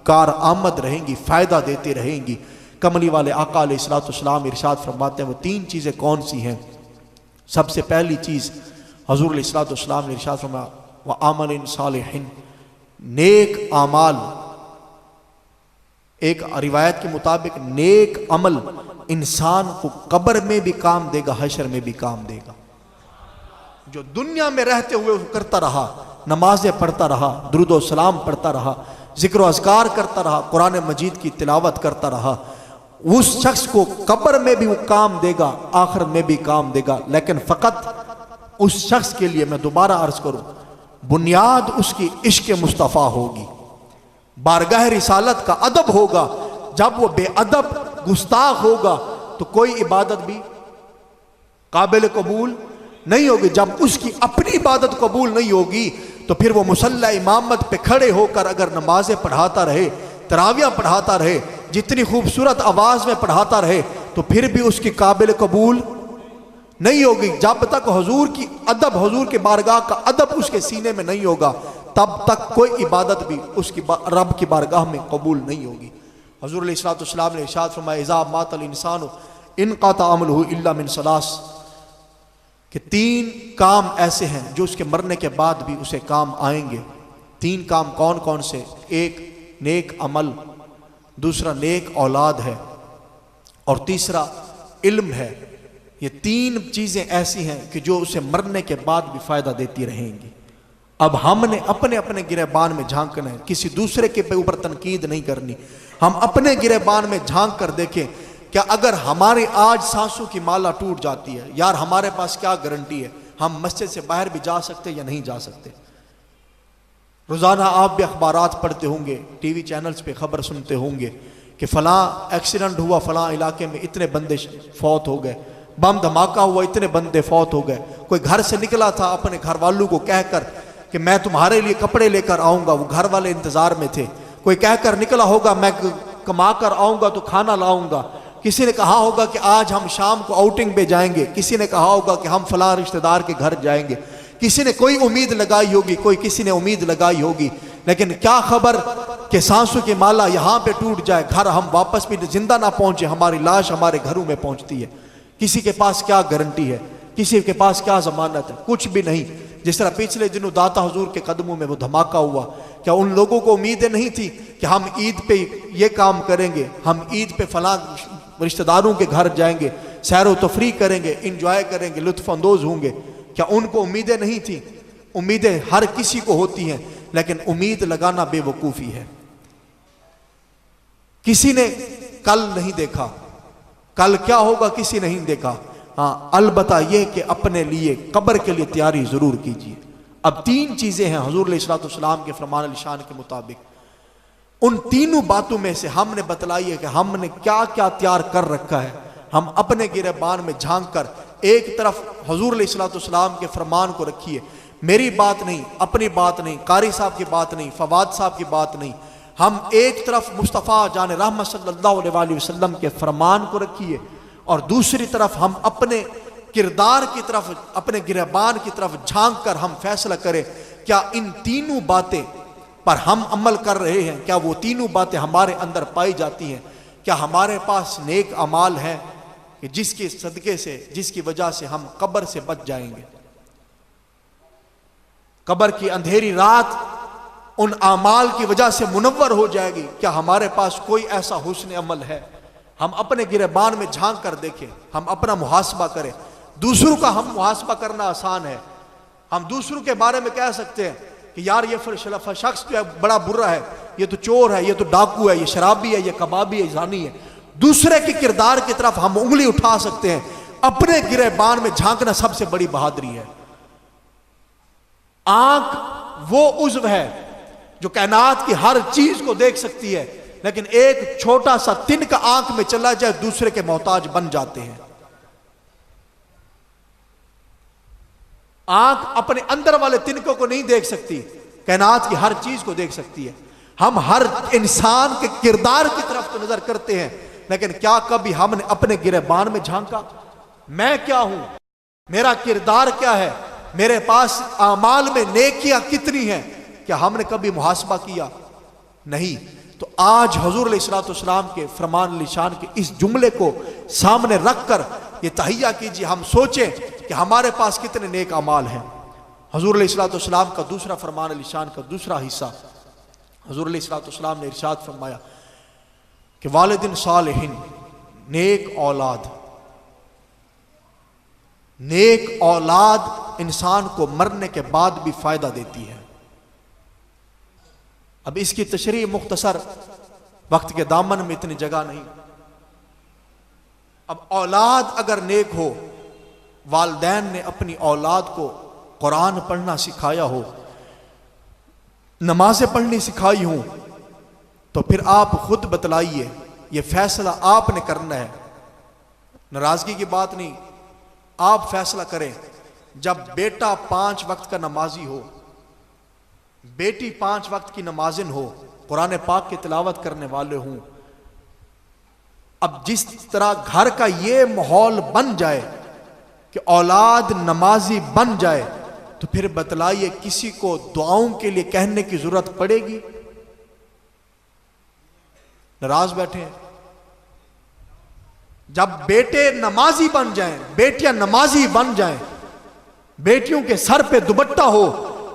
A: कार आमद रहेंगी, फायदा देती रहेंगी। कमली वाले आका अलैहिस्सलातु वस्सलाम इरशाद फरमाते हैं, वो 3 चीजें कौन सी हैं? सबसे पहली चीज हुजूर अलैहिस्सलातु वस्सलाम ने इरशाद फरमाया, व अमलिन सालिहिन, नेक अमाल। एक रिवायत के मुताबिक नेक अमल इंसान को कब्र में भी काम देगा, हशर में भी काम देगा। जो दुनिया में रहते हुए करता रहा, नमाजें पढ़ता रहा, दुरूद व सलाम पढ़ता रहा, जिक्र अज़कार करता रहा, कुरान मजीद की तिलावत करता रहा, उस शख्स को कब्र में भी वो काम देगा, आखिरत में भी काम देगा। लेकिन फ़कत उस शख्स के लिए, मैं दोबारा अर्ज करूं, बुनियाद उसकी इश्क मुस्तफ़ा होगी, बारगाह रिसालत का अदब होगा। जब वो बेअदब गुस्ताख होगा तो कोई इबादत भी काबिल कबूल नहीं होगी। जब उसकी अपनी इबादत कबूल नहीं होगी तो फिर वो मुसल्ला इमामत पे खड़े होकर अगर नमाजें पढ़ाता रहे, तरावियाँ पढ़ाता रहे, जितनी खूबसूरत आवाज़ में पढ़ाता रहे, तो फिर भी उसकी काबिल कबूल नहीं होगी। जब तक हुजूर की अदब, हुजूर के बारगाह का अदब उसके सीने में नहीं होगा, तब तक कोई इबादत भी उसकी रब की बारगाह में कबूल नहीं होगी। हुजूर अलैहिस्सलातु वस्सलाम ने इरशाद फरमाया, इज़ा मातल इंसानु इनक़ता अमलुहु इल्ला मिन सलास, कि 3 काम ऐसे हैं जो उसके मरने के बाद भी उसे काम आएंगे। 3 काम कौन कौन से? एक नेक अमल, दूसरा नेक औलाद है, और तीसरा इल्म है। ये 3 चीज़ें ऐसी हैं कि जो उसे मरने के बाद भी फ़ायदा देती रहेंगी। अब हमने अपने अपने गिरेबान में झांकना है, किसी दूसरे के ऊपर तनकीद नहीं करनी। हम अपने गिरेबान में झांक कर देखें, क्या अगर हमारी आज सांसों की माला टूट जाती है, यार हमारे पास क्या गारंटी है हम मस्जिद से बाहर भी जा सकते या नहीं जा सकते। रोज़ाना आप भी अखबारात पढ़ते होंगे, टीवी चैनल्स पे खबर सुनते होंगे कि फ़लाँ एक्सीडेंट हुआ, फ़लाँ इलाके में इतने बंदे फौत हो गए, बम धमाका हुआ, इतने बंदे फौत हो गए। कोई घर से निकला था अपने घर वालों को कहकर कि मैं तुम्हारे लिए कपड़े लेकर आऊँगा, वो घर वाले इंतज़ार में थे। कोई कहकर निकला होगा मैं कमा कर आऊँगा तो खाना लाऊँगा। किसी ने कहा होगा कि आज हम शाम को आउटिंग पे जाएंगे, किसी ने कहा होगा कि हम फलां रिश्तेदार के घर जाएंगे। किसी ने कोई उम्मीद लगाई होगी, किसी ने उम्मीद लगाई होगी, लेकिन क्या खबर कि सांसों की माला यहाँ पे टूट जाए, घर हम वापस भी जिंदा ना पहुँचे, हमारी लाश हमारे घरों में पहुँचती है। किसी के पास क्या गारंटी है, किसी के पास क्या जमानत है? कुछ भी नहीं। जिस तरह पिछले दिनों दाता हुजूर के कदमों में वो धमाका हुआ, क्या उन लोगों को उम्मीदें नहीं थी कि हम ईद पे ये काम करेंगे, हम ईद पे फलां रिश्तेदारों के घर जाएंगे, सैर व तफरी करेंगे, इंजॉय करेंगे, लुत्फ अंदोज होंगे? क्या उनको उम्मीदें नहीं थी? उम्मीदें हर किसी को होती हैं, लेकिन उम्मीद लगाना बेवकूफ़ी है। किसी ने कल नहीं देखा, कल क्या होगा किसी नहीं देखा। हाँ, अलबत्ता यह कि अपने लिए कब्र के लिए तैयारी ज़रूर कीजिए। अब 3 चीज़ें हैं हुजूर अलैहिस्सलातु वस्सलाम के फरमान निशान के मुताबिक। उन तीनों बातों में से हमने बतलाई है कि हमने क्या क्या तैयार कर रखा है। हम अपने गिरेबान में झांक कर एक तरफ हुजूर अलैहिस्सलातु वस्सलाम के फरमान को रखिए, मेरी बात नहीं, अपनी बात नहीं, कारी साहब की बात नहीं, फवाद साहब की बात नहीं। हम एक तरफ मुस्तफ़ा जान रहमत सल्लल्लाहु अलैहि वसल्लम के फरमान को रखिए, और दूसरी तरफ हम अपने किरदार की तरफ, अपने गिरेबान की तरफ झांक कर हम फैसला करें, क्या इन तीनों बातें पर हम अमल कर रहे हैं? क्या वो तीनों बातें हमारे अंदर पाई जाती हैं? क्या हमारे पास नेक अमाल है कि जिसके सदके से, जिसकी वजह से हम कब्र से बच जाएंगे? कब्र की अंधेरी रात उन अमाल की वजह से मुनव्वर हो जाएगी। क्या हमारे पास कोई ऐसा हुस्न अमल है? हम अपने गिरेबान में झांक कर देखें, हम अपना मुहासबा करें। दूसरों का हम मुहासबा करना आसान है। हम दूसरों के बारे में कह सकते हैं कि यार ये शख्स जो है बड़ा बुरा है, ये तो चोर है, ये तो डाकू है, ये शराबी है, ये कबाबी है, जानी है। दूसरे के किरदार की तरफ हम उंगली उठा सकते हैं। अपने गिरेबान में झांकना सबसे बड़ी बहादुरी है। आंख वो उज़्व है जो कायनात की हर चीज को देख सकती है, लेकिन एक छोटा सा तिनका आंख में चला जाए दूसरे के मोहताज बन जाते हैं। आंख अपने अंदर वाले तिनकों को नहीं देख सकती, कायनात की हर चीज को देख सकती है। हम हर इंसान के किरदार की तरफ तो नजर करते हैं, लेकिन क्या कभी हमने अपने गिरेबान में झांका? मैं क्या हूं, मेरा किरदार क्या है, मेरे पास आमाल में नेकियां कितनी हैं? क्या हमने कभी मुहासबा किया? नहीं। तो आज हुजूर अलैहिस्सलातु वस्सलाम के फरमान निशान के इस जुमले को सामने रखकर ये तहिया कीजिए, हम सोचें कि हमारे पास कितने नेक अमाल हैं। हुजूर अलैहिस्सलातु वस्सलाम का दूसरा फरमान निशान का दूसरा हिस्सा, हुजूर अलैहिस्सलातु वस्सलाम ने इरशाद फरमाया कि वालिदिन सालिहिन, नेक औलाद। नेक औलाद इंसान को मरने के बाद भी फायदा देती है। अब इसकी तशरीह मुख्तसर, वक्त के दामन में इतनी जगह नहीं। अब औलाद अगर नेक हो, वालदैन ने अपनी औलाद को कुरान पढ़ना सिखाया हो, नमाजें पढ़नी सिखाई हूं, तो फिर आप खुद बतलाइए, यह फैसला आपने करना है। नाराजगी की बात नहीं, आप फैसला करें। जब बेटा 5 वक्त का नमाजी हो, बेटी 5 वक्त की नमाजिन हो, कुरान पाक की तिलावत करने वाले हों, अब जिस तरह घर का ये माहौल बन जाए कि औलाद नमाजी बन जाए, तो फिर बतलाइए किसी को दुआओं के लिए कहने की जरूरत पड़ेगी? नाराज बैठे हैं। जब बेटे नमाजी बन जाएं, बेटियां नमाजी बन जाएं, बेटियों के सर पे दुपट्टा हो,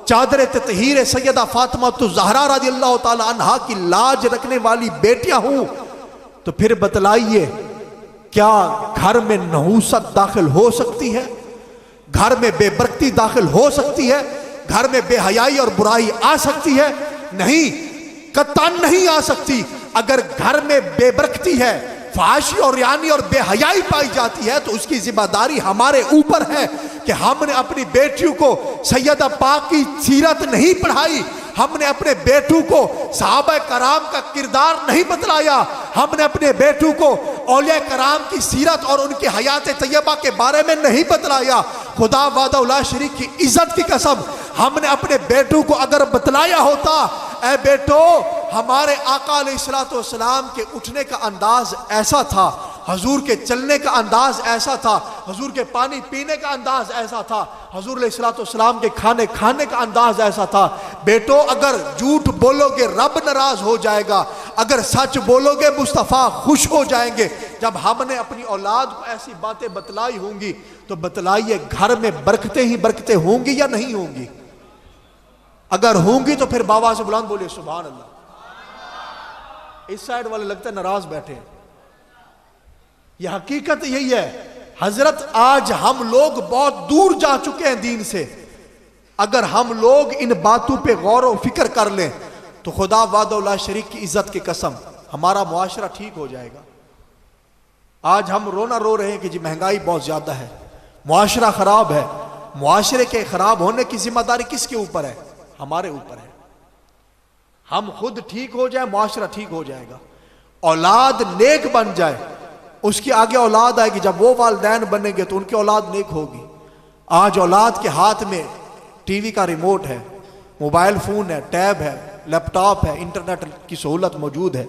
A: चादर ततहीर सैयदा फातिमा तो ज़हरा रज़ियल्लाहु ताला अन्हा की लाज रखने वाली बेटियां हूं, तो फिर बतलाइए क्या घर में नहूसत दाखिल हो सकती है? घर में बेबरकती दाखिल हो सकती है? घर में बेहयाई और बुराई आ सकती है? नहीं, कतन नहीं आ सकती। अगर घर में बेबरकती है, फाशी और यानी और बेहयाई पाई जाती है, तो उसकी जिम्मेदारी हमारे ऊपर है कि हमने अपनी बेटियों को सैयदा पाक की सीरत नहीं पढ़ाई, हमने अपने बेटों को सहाबा कराम का किरदार नहीं बतलाया, हमने अपने बेटों को औलिया कराम की सीरत और उनकी हयात तैयबा के बारे में नहीं बतलाया। खुदा वादा शरीक की इज्जत की कसम, हमने अपने बेटों को अगर बतलाया होता, ऐ बेटो हमारे आका अलैहिस्सलातु वस्सलाम के उठने का अंदाज ऐसा था, हजूर के चलने का अंदाज ऐसा था, हजूर के पानी पीने का अंदाज ऐसा था, हजूर अलैहिस्सलातु वस्सलाम के खाने खाने का अंदाज ऐसा था। बेटो अगर झूठ बोलोगे रब नाराज हो जाएगा, अगर सच बोलोगे मुस्तफ़ा खुश हो जाएंगे। जब हमने अपनी औलाद को ऐसी बातें बतलाई होंगी, तो बतलाइए घर में बरकतें ही बरकतें होंगी या नहीं होंगी? अगर होंगी तो फिर बाबा से बुलंद बोलिए सुभान अल्लाह। इस साइड वाले लगता है नाराज बैठे। यह हकीकत यही है हजरत, आज हम लोग बहुत दूर जा चुके हैं दीन से। अगर हम लोग इन बातों पे गौर और फिक्र कर लें, तो खुदा वादा शरीक की इज्जत की कसम हमारा मुआशरा ठीक हो जाएगा। आज हम रोना रो रहे हैं कि जी महंगाई बहुत ज्यादा है, मुआशरा खराब है। मुआशरे के खराब होने की जिम्मेदारी किसके ऊपर है? हमारे ऊपर है। हम खुद ठीक हो जाए, मुआशरा ठीक हो जाएगा। औलाद नेक बन जाए, उसकी आगे औलाद आएगी। जब वो वालिदैन बनेंगे तो उनकी औलाद नेक होगी। आज औलाद के हाथ में टीवी का रिमोट है, मोबाइल फोन है, टैब है, लैपटॉप है, इंटरनेट की सहूलत मौजूद है।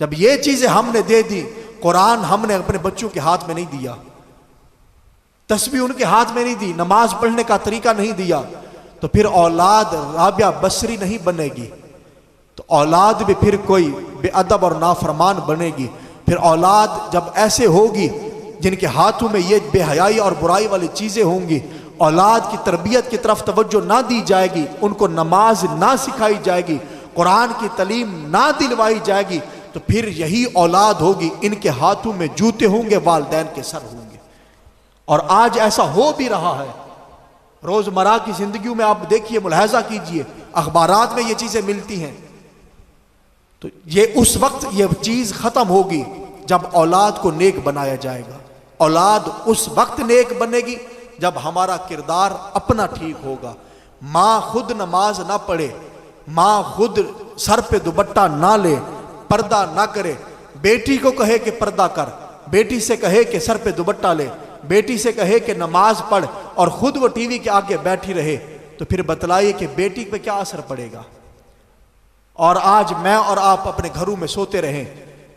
A: जब ये चीजें हमने दे दी, कुरान हमने अपने बच्चों के हाथ में नहीं दिया, तस्बीह उनके हाथ में नहीं दी, नमाज पढ़ने का तरीका नहीं दिया, तो फिर औलाद राबिया बसरी नहीं बनेगी, तो औलाद भी फिर कोई बेअदब और नाफरमान बनेगी। फिर औलाद जब ऐसे होगी जिनके हाथों में ये बेहयाई और बुराई वाली चीजें होंगी, औलाद की तरबियत की तरफ तवज्जो ना दी जाएगी, उनको नमाज ना सिखाई जाएगी, कुरान की तालीम ना दिलवाई जाएगी, तो फिर यही औलाद होगी इनके हाथों में जूते होंगे, वालिदैन के सर होंगे। और आज ऐसा हो भी रहा है। रोजमर्रा की जिंदगी में आप देखिए, मुलाहजा कीजिए, अखबारात में ये चीजें मिलती हैं। तो ये उस वक्त ये चीज खत्म होगी जब औलाद को नेक बनाया जाएगा। औलाद उस वक्त नेक बनेगी जब हमारा किरदार अपना ठीक होगा। माँ खुद नमाज ना पढ़े, माँ खुद सर पे दुपट्टा ना ले, पर्दा ना करे, बेटी को कहे कि पर्दा कर, बेटी से कहे कि सर पे दुपट्टा ले, बेटी से कहे कि नमाज पढ़, और खुद वो टीवी के आगे बैठी रहे, तो फिर बतलाइए कि बेटी पे क्या असर पड़ेगा। और आज मैं और आप अपने घरों में सोते रहें,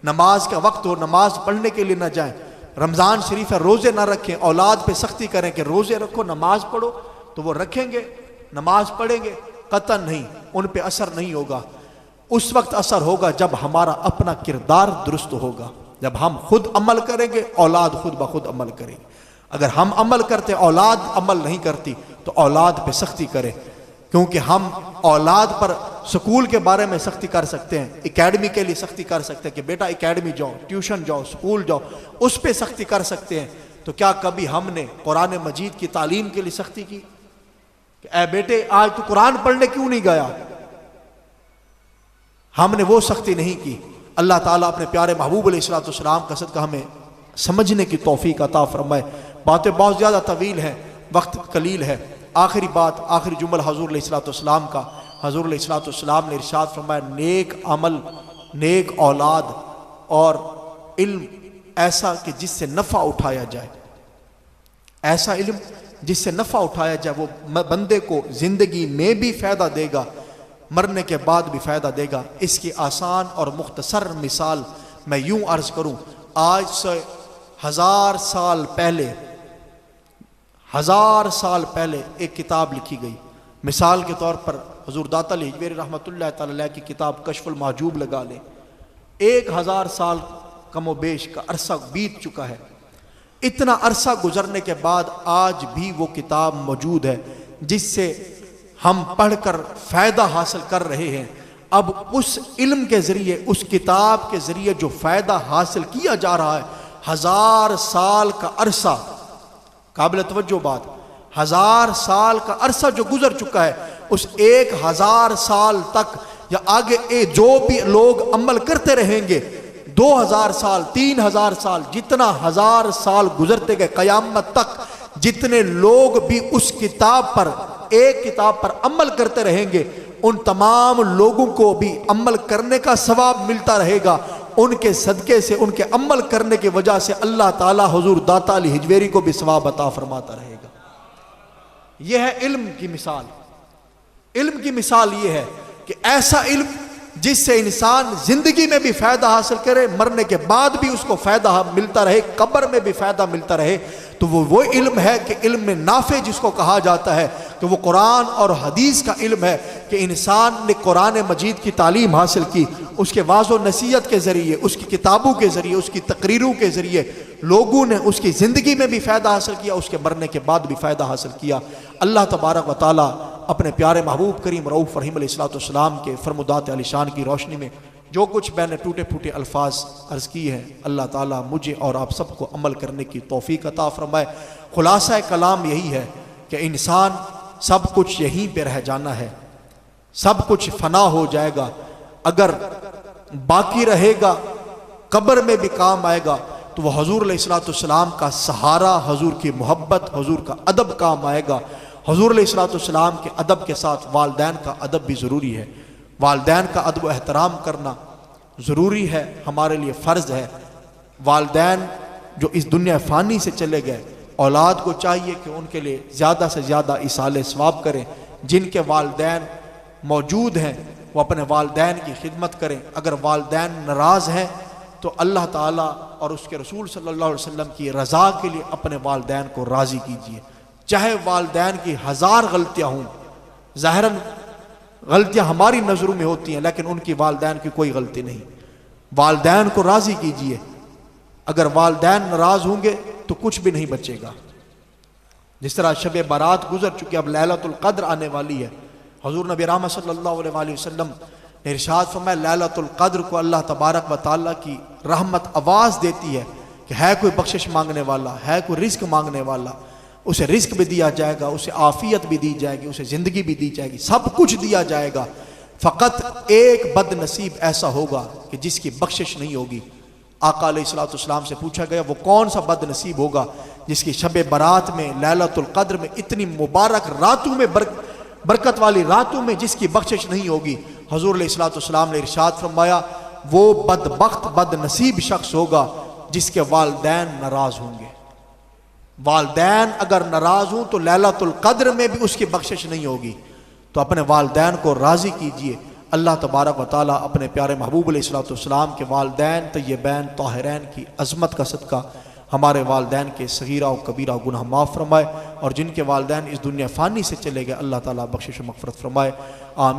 A: नमाज का वक्त हो, नमाज पढ़ने के लिए ना जाएं, रमजान शरीफ है रोजे ना रखें, औलाद पे सख्ती करें कि रोजे रखो, नमाज पढ़ो, तो वो रखेंगे, नमाज पढ़ेंगे, कतन नहीं, उन पे असर नहीं होगा। उस वक्त असर होगा जब हमारा अपना किरदार दुरुस्त होगा, जब हम खुद अमल करेंगे, औलाद खुद ब खुद अमल करेंगे। अगर हम अमल करते, औलाद अमल नहीं करती, तो औलाद पे सख्ती करें, क्योंकि हम औलाद पर स्कूल के बारे में सख्ती कर सकते हैं, एकेडमी के लिए सख्ती कर सकते हैं कि बेटा एकेडमी जाओ, ट्यूशन जाओ, स्कूल जाओ, उस पर सख्ती कर सकते हैं। तो क्या कभी हमने कुरान मजीद की तालीम के लिए सख्ती की कि ऐ बेटे आज तू कुरान पढ़ने क्यों नहीं गया? हमने वो सख्ती नहीं की। अल्लाह ताला अपने प्यारे महबूब अलैहिस्सलाम का सदका हमें समझने की तौफीक अता फरमाए। बातें बहुत ज़्यादा तवील हैं, वक्त कलील है। आखिरी बात, आखिरी जुमल हजूर अलैहिस्सलाम का। हजूर अलैहिस्सलाम ने इरशाद फरमाया, नेक अमल, नेक औलाद और इल्म ऐसा कि जिससे नफ़ा उठाया जाए, ऐसा इल्म जिससे नफ़ा उठाया जाए, वो बंदे को ज़िंदगी में भी फ़ायदा देगा, मरने के बाद भी फ़ायदा देगा। इसकी आसान और मुख्तसर मिसाल मैं यूं अर्ज़ करूं, आज से 1000 साल पहले, 1000 साल पहले एक किताब लिखी गई। मिसाल के तौर पर हुज़ूर दाता अली हिजवेरी रहमतुल्लाह तआला अलैह की किताब कश्फुल महजूब लगा लें। 1000 साल कमो बेश का अरसा बीत चुका है। इतना अरसा गुजरने के बाद आज भी वो किताब मौजूद है जिससे हम पढ़कर फ़ायदा हासिल कर रहे हैं। अब उस इल्म के ज़रिए, उस किताब के ज़रिए जो फ़ायदा हासिल किया जा रहा है, 1000 साल का अरसा, काबिल तवज्जो बात, 1000 साल का अरसा जो गुजर चुका है, उस 1000 साल तक या आगे जो भी लोग अमल करते रहेंगे, 2000 साल, 3000 साल, जितना 1000 साल गुजरते गए क़यामत तक, जितने लोग भी उस किताब पर, एक किताब पर अमल करते रहेंगे, उन तमाम लोगों को भी अमल करने का सवाब मिलता रहेगा। उनके सदके से, उनके अमल करने की वजह से अल्लाह ताला हुजूर दाता अली हिजवेरी को भी सवाब अता फरमाता रहेगा। यह है इल्म की मिसाल। इल्म की मिसाल यह है कि ऐसा इल्म जिससे इंसान जिंदगी में भी फायदा हासिल करे, मरने के बाद भी उसको फायदा मिलता रहे, कब्र में भी फायदा मिलता रहे, तो वो इल्म है कि इल्म में नाफे जिसको कहा जाता है, तो वो कुरान और हदीस का इल्म है कि इंसान ने कुरान मजीद की तालीम हासिल की, उसके वाज़ो नसीहत के ज़रिए, उसकी किताबों के ज़रिए, उसकी तकरीरों के ज़रिए लोगों ने उसकी ज़िंदगी में भी फ़ायदा हासिल किया, उसके मरने के बाद भी फ़ायदा हासिल किया। अल्लाह तबारक व तआला अपने प्यारे महबूब करीम रऊफ़ रहीम अलैहिस्सलाम के फरमुदात अलीशान की रोशनी में जो कुछ मैंने टूटे फूटे अल्फाज अर्ज़ किए हैं, अल्लाह ताला मुझे और आप सबको अमल करने की तौफीक अता फरमाए। खुलासा कलाम यही है कि इंसान सब कुछ यहीं पे रह जाना है, सब कुछ फना हो जाएगा, अगर बाकी रहेगा कब्र में भी काम आएगा तो वह हुज़ूर अलैहिस्सलाम का सहारा, हुज़ूर की मोहब्बत, हुज़ूर का अदब काम आएगा। हुज़ूर अलैहिस्सलाम के अदब के साथ वालिदैन का अदब भी ज़रूरी है। वालिदैन का अदब एहतराम करना ज़रूरी है, हमारे लिए फ़र्ज़ है। वालिदैन जो इस दुनिया फ़ानी से चले गए, औलाद को चाहिए कि उनके लिए ज़्यादा से ज़्यादा इसाले सवाब करें। जिनके वालिदैन मौजूद हैं वो अपने वालिदैन की खिदमत करें। अगर वालिदैन नाराज़ हैं तो अल्लाह ताला और उसके रसूल सल्लल्लाहु अलैहि वसल्लम की रज़ा के लिए अपने वालिदैन को राज़ी कीजिए। चाहे वालिदैन की 1000 गलतियाँ हों, ज़ाहिरन गलतियाँ हमारी नज़रों में होती हैं, लेकिन उनकी वालिदैन की कोई गलती नहीं। वालिदैन को राज़ी कीजिए। अगर वालिदैन नाराज़ होंगे तो कुछ भी नहीं बचेगा। जिस तरह शब बारात गुजर चुकी, अब लैलतुल क़द्र आने वाली है। हुज़ूर नबी रहमत सल्लल्लाहु अलैहि वसल्लम ने इरशाद फरमाया, लैलतुल क़द्र को अल्लाह तबारक व तआला की रहमत आवाज़ देती है कि है कोई बख्शिश मांगने वाला, है कोई रिस्क मांगने वाला, उसे रिस्क भी दिया जाएगा, उसे आफियत भी दी जाएगी, उसे ज़िंदगी भी दी जाएगी, सब कुछ दिया जाएगा। फ़कत एक बदनसीब ऐसा होगा कि जिसकी बख्शिश नहीं होगी। आका अलैहिस्सलाम से पूछा गया, वो कौन सा बदनसीब होगा जिसकी शब बारात में, लैलतुल क़द्र में, इतनी मुबारक रातों में, बरकत वाली रातों में जिसकी बख्शिश नहीं होगी। हुज़ूर अलैहिस्सलाम ने इरशाद फरमाया, वो बदबख्त बदनसीब शख्स होगा जिसके वालिदैन नाराज़ होंगे। वालिदैन अगर नाराज़ हों तो लैलतुल क़द्र में भी उसकी बख्शिश नहीं होगी। तो अपने वालिदैन को राज़ी कीजिए। अल्लाह तबारक व तआला अपने प्यारे महबूब अलैहिस्सलाम के वालिदैन तय्यबैन ताहिरैन की अज़मत का सदका हमारे वालिदैन के सगीरा और कबीरा गुनाह माफ़ फरमाए, और जिनके वालिदैन इस दुनिया फ़ानी से चले गए अल्लाह ताला बख्शिश मग़फ़िरत फरमाए। आमीन।